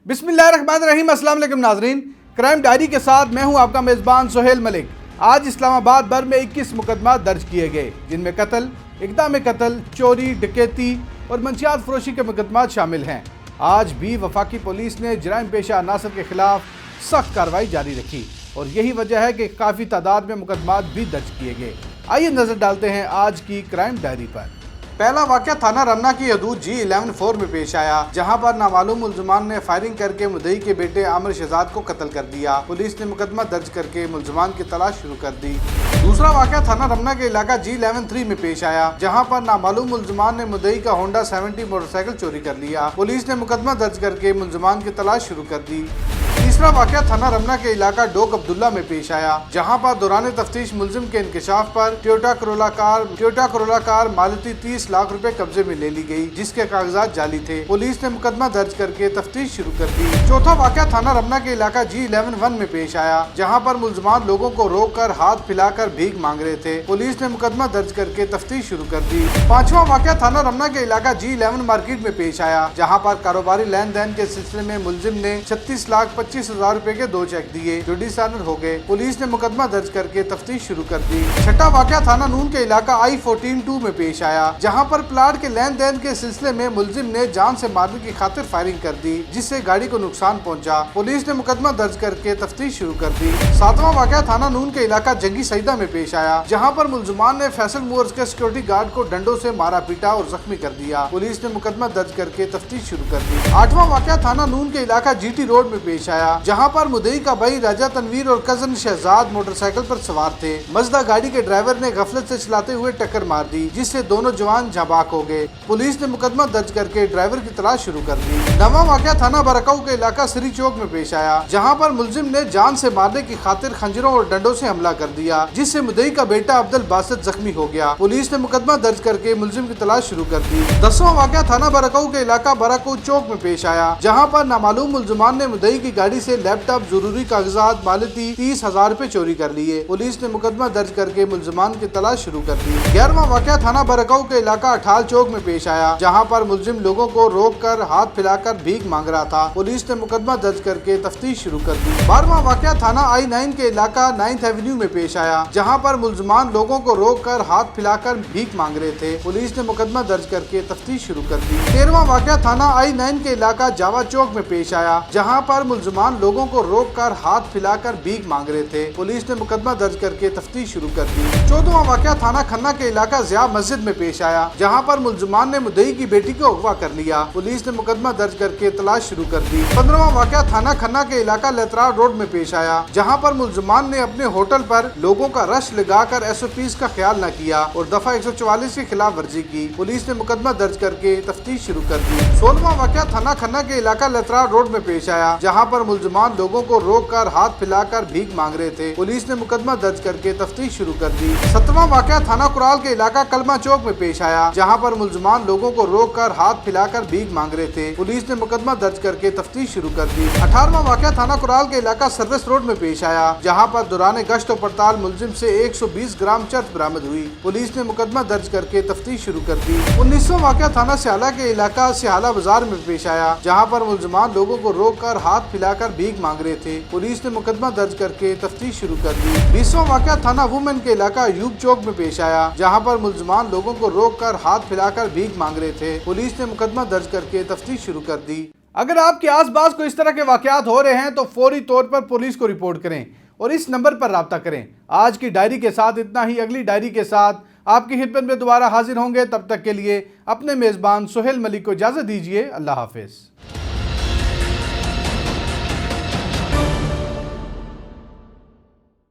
बिस्मिल्लाहिर्रहमानिर्रहीम। अस्सलाम वालेकुम नाजरीन, क्राइम डायरी के साथ मैं हूं आपका मेज़बान सुहेल मलिक। आज इस्लामाबाद भर में 21 मुकदमा दर्ज किए गए, जिनमें कत्ल, इक़दाम कत्ल, चोरी, डकैती और मंशियात फरोशी के मुकदमा शामिल हैं। आज भी वफाकी पुलिस ने जराइम पेशा अनासर के खिलाफ सख्त कार्रवाई जारी रखी और यही वजह है कि काफ़ी तादाद में मुकदमा भी दर्ज किए गए। आइए नज़र डालते हैं आज की क्राइम डायरी पर। पहला वाक़या थाना रमना की हदूद G11-4 में पेश आया, जहां पर नामालूम मुल्ज़िमान ने फायरिंग करके मुद्दई के बेटे आमिर शहजाद को कत्ल कर दिया। पुलिस ने मुकदमा दर्ज करके मुल्ज़िमान की तलाश शुरू कर दी। दूसरा वाक़या थाना रमना के इलाका G11-3 में पेश आया, जहां पर नामालूम मुल्ज़िमान ने मुद्दई का होंडा 70 मोटरसाइकिल चोरी कर लिया। पुलिस ने मुकदमा दर्ज करके मुल्ज़िमान की तलाश शुरू कर दी। तीसरा वाक़या थाना रमना के इलाका डोक अब्दुल्ला में पेश आया, जहां पर दौरान तफ्तीश मुल्जिम के इंकशाफ पर टोयोटा करोला कार मालती 30 लाख रुपए कब्जे में ले ली गई, जिसके कागजात जाली थे। पुलिस ने मुकदमा दर्ज करके तफ्तीश शुरू कर दी। चौथा वाक़या थाना रमना के इलाका G11-1 में पेश आया, जहां पर मुल्जिमान लोगों को रोक कर हाथ फैलाकर भीख मांग रहे थे। पुलिस ने मुकदमा दर्ज करके तफ्तीश शुरू कर दी। पांचवा वाक़या थाना रमना के इलाका G11 मार्केट में पेश आया, जहाँ पर कारोबारी लेन देन के सिलसिले में मुल्जिम ने 36,25,000 रुपए के 2 चेक दिए, जो डिसऑनर हो गए। पुलिस ने मुकदमा दर्ज करके तफ्तीश शुरू कर दी। छठा वाक़या थाना नून के इलाका I-14-2 में पेश आया, जहां पर प्लाट के लेन देन के सिलसिले में मुल्जिम ने जान से मारने की खातिर फायरिंग कर दी, जिससे गाड़ी को नुकसान पहुंचा। पुलिस ने मुकदमा दर्ज करके तफ्तीश शुरू कर दी। सातवां वाक़या थाना नून के इलाका जंगी सईदा में पेश आया, जहाँ पर मुल्जिमान ने फैसल मूवर्स के सिक्योरिटी गार्ड को डंडों से मारा पीटा और जख्मी कर दिया। पुलिस ने मुकदमा दर्ज करके तफ्तीश शुरू कर दी। आठवां वाक़या थाना नून के इलाका GT रोड में पेश आया, जहाँ पर मुद्दई का भाई राजा तनवीर और कजन शहजाद मोटरसाइकिल पर सवार थे। मजदा गाड़ी के ड्राइवर ने गफलत से चलाते हुए टक्कर मार दी, जिससे दोनों जवान जाबाक हो गए। पुलिस ने मुकदमा दर्ज करके ड्राइवर की तलाश शुरू कर दी। नवा वाक़या थाना बरकाऊ के इलाका सरी चौक में पेश आया, जहाँ पर मुल्जिम ने जान से मारने की खातिर खंजरों और डंडों से हमला कर दिया, जिससे मुद्दई का बेटा अब्दुल बासित जख्मी हो गया। पुलिस ने मुकदमा दर्ज करके मुल्जिम की तलाश शुरू कर दी। 10वां वाक़या थाना बरकाऊ के इलाका बराकू चौक में पेश आया, जहाँ पर नामालूम मुल्जिमान ने मुद्दई की गाड़ी से लैपटॉप, जरूरी कागजात, मालती 30,000 रुपए चोरी कर लिए। पुलिस ने मुकदमा दर्ज करके मुल्जिमान की तलाश शुरू कर दी। 11वां वाक़या थाना बरकाऊ के इलाका अठाल चौक में पेश आया, जहाँ पर मुल्जिम लोगों को रोक कर हाथ फैलाकर भीख मांग रहा था। पुलिस ने मुकदमा दर्ज करके तफ्तीश शुरू कर दी। 12वां वाक़या थाना I-9 के इलाका 9th एवेन्यू में पेश आया, जहाँ पर मुल्जिमान लोगों को रोक कर हाथ फैलाकर भीख मांग रहे थे। पुलिस ने मुकदमा दर्ज करके तफ्तीश शुरू कर दी। 13वां वाक़या थाना I-9 के इलाका जावा चौक में पेश आया, जहाँ पर मुल्जिमान लोगों को रोक कर हाथ फैलाकर भीख मांग रहे थे। पुलिस ने मुकदमा दर्ज करके तफ्तीश शुरू कर दी। 14वां वाक़या थाना खन्ना के इलाका ज़िया मस्जिद में पेश आया, जहाँ पर मुल्जिमान ने मुद्दई की बेटी को अगवा कर लिया। पुलिस ने मुकदमा दर्ज करके तलाश शुरू कर दी। 15वां वाक़या थाना खन्ना के इलाका लेतरार रोड में पेश आया, जहाँ पर मुल्जिमान ने अपने होटल पर लोगों का रश लगाकर SOPs का ख्याल न किया और दफा 144 की खिलाफ वर्जी की। पुलिस ने मुकदमा दर्ज करके तफ्तीश शुरू कर दी। 16वां वाक़या थाना खन्ना के इलाका लेतरार रोड में पेश आया, जहाँ पर मुल्जिमान लोगों को रोक कर हाथ फैलाकर भीख मांग रहे थे। पुलिस ने मुकदमा दर्ज करके तफ्तीश शुरू कर दी। 17वां वाक़या थाना कुराल के इलाका कलमा चौक में पेश आया, जहाँ पर मुल्जिमान लोगों को रोक कर हाथ फैलाकर भीख मांग रहे थे। पुलिस ने मुकदमा दर्ज करके तफ्तीश शुरू कर दी। 18वां वाक़या थाना कुराल के इलाका सर्विस रोड में पेश आया, जहाँ पर दौरान गश्त और पड़ताल मुल्जिम से 120 ग्राम चर्च बरामद हुई। पुलिस ने मुकदमा दर्ज करके तफ्तीश शुरू कर दी। 19वां वाक़या थाना सियाला के इलाका सियाला बाजार में पेश आया, जहाँ पर मुल्जिमान लोगों को रोक कर हाथ फैलाकर भीख मांग रहे थे। पुलिस ने मुकदमा दर्ज करके तफ्तीश शुरू कर दी। 20वां वाक़या थाना वुमेन के इलाका यूब चौक में पेश आया, जहाँ पर मुल्जिमान लोगों को रोक कर हाथ फैलाकर भीख मांग रहे थे। पुलिस ने मुकदमा दर्ज करके तफ्तीश शुरू कर दी। अगर आपके आसपास कोई इस तरह के वाक़यात हो रहे हैं तो फौरी तौर पर पुलिस को रिपोर्ट करें और इस नंबर पर राब्ता करें। आज की डायरी के साथ इतना ही। अगली डायरी के साथ आपकी खिदमत में दोबारा हाजिर होंगे। तब तक के लिए अपने मेज़बान सुहेल मलिक को इजाज़त दीजिए। अल्लाह हाफिज़।